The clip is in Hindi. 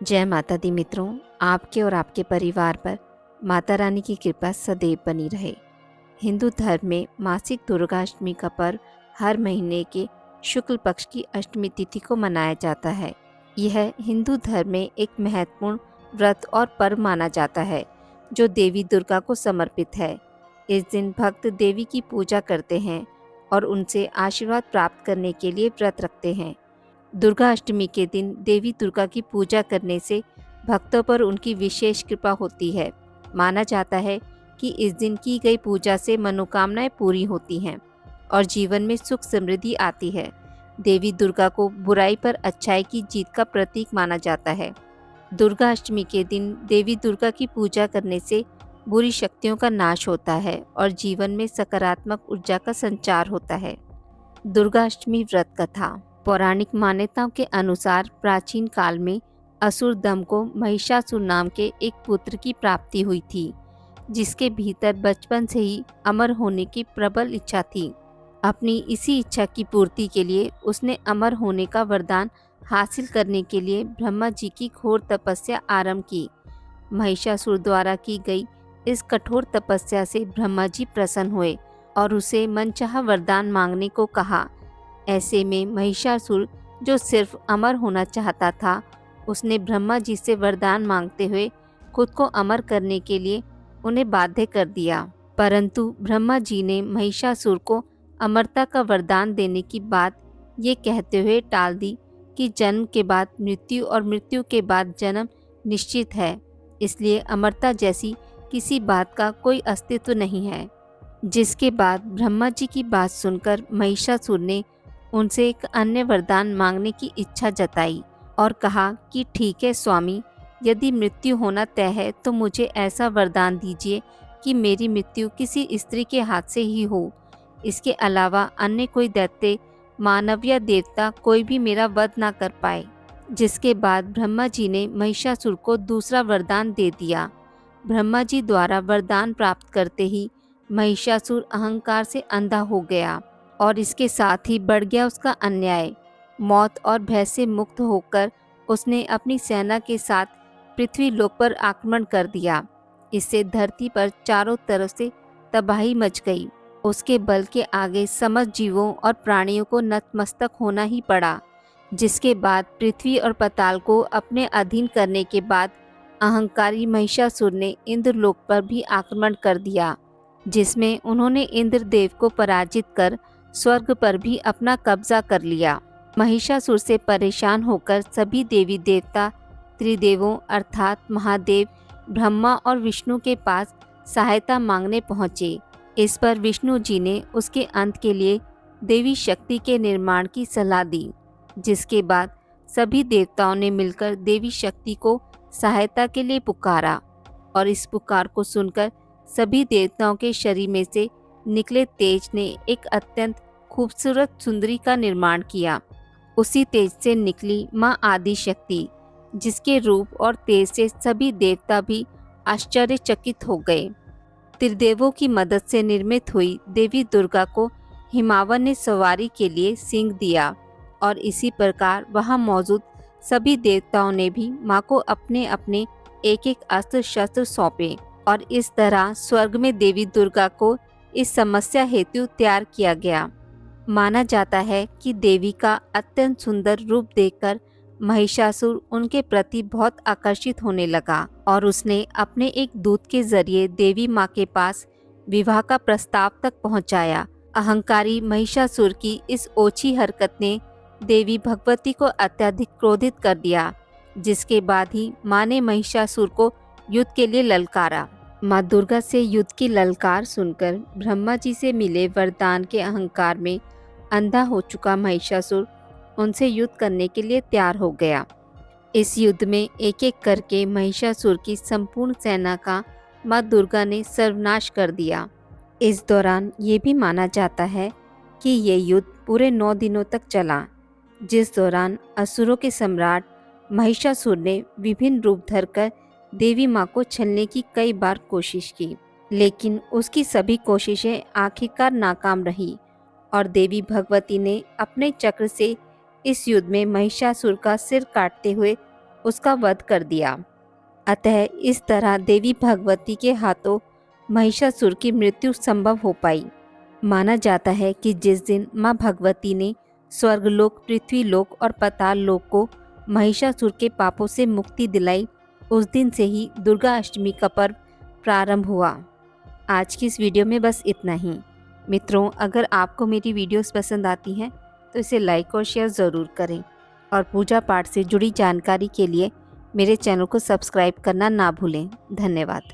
जय माता दी मित्रों, आपके और आपके परिवार पर माता रानी की कृपा सदैव बनी रहे। हिंदू धर्म में मासिक दुर्गाष्टमी का पर्व हर महीने के शुक्ल पक्ष की अष्टमी तिथि को मनाया जाता है। यह हिंदू धर्म में एक महत्वपूर्ण व्रत और पर्व माना जाता है जो देवी दुर्गा को समर्पित है। इस दिन भक्त देवी की पूजा करते हैं और उनसे आशीर्वाद प्राप्त करने के लिए व्रत रखते हैं। दुर्गा अष्टमी के दिन देवी दुर्गा की पूजा करने से भक्तों पर उनकी विशेष कृपा होती है। माना जाता है कि इस दिन की गई पूजा से मनोकामनाएं पूरी होती हैं और जीवन में सुख समृद्धि आती है। देवी दुर्गा को बुराई पर अच्छाई की जीत का प्रतीक माना जाता है। दुर्गा अष्टमी के दिन देवी दुर्गा की पूजा करने से बुरी शक्तियों का नाश होता है और जीवन में सकारात्मक ऊर्जा का संचार होता है। दुर्गा अष्टमी व्रत कथा। पौराणिक मान्यताओं के अनुसार प्राचीन काल में असुर दम को महिषासुर नाम के एक पुत्र की प्राप्ति हुई थी, जिसके भीतर बचपन से ही अमर होने की प्रबल इच्छा थी। अपनी इसी इच्छा की पूर्ति के लिए उसने अमर होने का वरदान हासिल करने के लिए ब्रह्मा जी की घोर तपस्या आरंभ की। महिषासुर द्वारा की गई इस कठोर तपस्या से ब्रह्मा जी प्रसन्न हुए और उसे मनचाहा वरदान मांगने को कहा। ऐसे में महिषासुर, जो सिर्फ अमर होना चाहता था, उसने ब्रह्मा जी से वरदान मांगते हुए खुद को अमर करने के लिए उन्हें बाध्य कर दिया। परंतु ब्रह्मा जी ने महिषासुर को अमरता का वरदान देने की बात ये कहते हुए टाल दी कि जन्म के बाद मृत्यु और मृत्यु के बाद जन्म निश्चित है, इसलिए अमरता जैसी किसी बात का कोई अस्तित्व नहीं है। जिसके बाद ब्रह्मा जी की बात सुनकर महिषासुर ने उनसे एक अन्य वरदान मांगने की इच्छा जताई और कहा कि ठीक है स्वामी, यदि मृत्यु होना तय है तो मुझे ऐसा वरदान दीजिए कि मेरी मृत्यु किसी स्त्री के हाथ से ही हो। इसके अलावा अन्य कोई दैत्य, मानव या देवता कोई भी मेरा वध ना कर पाए। जिसके बाद ब्रह्मा जी ने महिषासुर को दूसरा वरदान दे दिया। ब्रह्मा जी द्वारा वरदान प्राप्त करते ही महिषासुर अहंकार से अंधा हो गया और इसके साथ ही बढ़ गया उसका अन्याय। मौत और भय से मुक्त होकर उसने अपनी सेना के साथ पृथ्वी लोक पर आक्रमण कर दिया। इससे धरती पर चारों तरफ से तबाही मच गई। उसके बल के आगे समस्त जीवों और प्राणियों को नतमस्तक होना ही पड़ा। जिसके बाद पृथ्वी और पाताल को अपने अधीन करने के बाद अहंकारी महिषासुर ने इंद्रलोक पर भी आक्रमण कर दिया, जिसमें उन्होंने इंद्रदेव को पराजित कर स्वर्ग पर भी अपना कब्जा कर लिया। महिषासुर से परेशान होकर सभी देवी देवता त्रिदेवों अर्थात महादेव, ब्रह्मा और विष्णु के पास सहायता मांगने पहुँचे। इस पर विष्णु जी ने उसके अंत के लिए देवी शक्ति के निर्माण की सलाह दी। जिसके बाद सभी देवताओं ने मिलकर देवी शक्ति को सहायता के लिए पुकारा और इस पुकार को सुनकर सभी देवताओं के शरीर में से निकले तेज ने एक अत्यंत खूबसूरत सुंदरी का निर्माण किया। उसी तेज से निकली माँ आदि शक्ति, जिसके रूप और तेज से सभी देवता भी आश्चर्यचकित हो गए। त्रिदेवों की मदद से निर्मित हुई देवी दुर्गा को हिमावन ने सवारी के लिए सिंह दिया और इसी प्रकार वहां मौजूद सभी देवताओं ने भी माँ को अपने अपने एक एक अस्त्र शस्त्र सौंपे और इस तरह स्वर्ग में देवी दुर्गा को इस समस्या हेतु तैयार किया गया। माना जाता है कि देवी का अत्यंत सुंदर रूप देखकर महिषासुर उनके प्रति बहुत आकर्षित होने लगा और उसने अपने एक दूत के जरिए देवी माँ के पास विवाह का प्रस्ताव तक पहुँचाया। अहंकारी महिषासुर की इस ओछी हरकत ने देवी भगवती को अत्यधिक क्रोधित कर दिया। जिसके बाद ही माँ ने महिषासुर को युद्ध के लिए ललकारा। माँ दुर्गा से युद्ध की ललकार सुनकर ब्रह्मा जी से मिले वरदान के अहंकार में अंधा हो चुका महिषासुर उनसे युद्ध करने के लिए तैयार हो गया। इस युद्ध में एक एक करके महिषासुर की संपूर्ण सेना का माँ दुर्गा ने सर्वनाश कर दिया। इस दौरान ये भी माना जाता है कि ये युद्ध पूरे 9 दिनों तक चला, जिस दौरान असुरों के सम्राट महिषासुर ने विभिन्न रूप धरकर देवी माँ को छलने की कई बार कोशिश की, लेकिन उसकी सभी कोशिशें आखिरकार नाकाम रही और देवी भगवती ने अपने चक्र से इस युद्ध में महिषासुर का सिर काटते हुए उसका वध कर दिया। अतः इस तरह देवी भगवती के हाथों महिषासुर की मृत्यु संभव हो पाई। माना जाता है कि जिस दिन मां भगवती ने स्वर्गलोक, पृथ्वीलोक और पाताल लोक को महिषासुर के पापों से मुक्ति दिलाई, उस दिन से ही दुर्गा अष्टमी का पर्व प्रारंभ हुआ। आज की इस वीडियो में बस इतना ही। मित्रों, अगर आपको मेरी वीडियोस पसंद आती हैं तो इसे लाइक और शेयर ज़रूर करें और पूजा पाठ से जुड़ी जानकारी के लिए मेरे चैनल को सब्सक्राइब करना ना भूलें। धन्यवाद।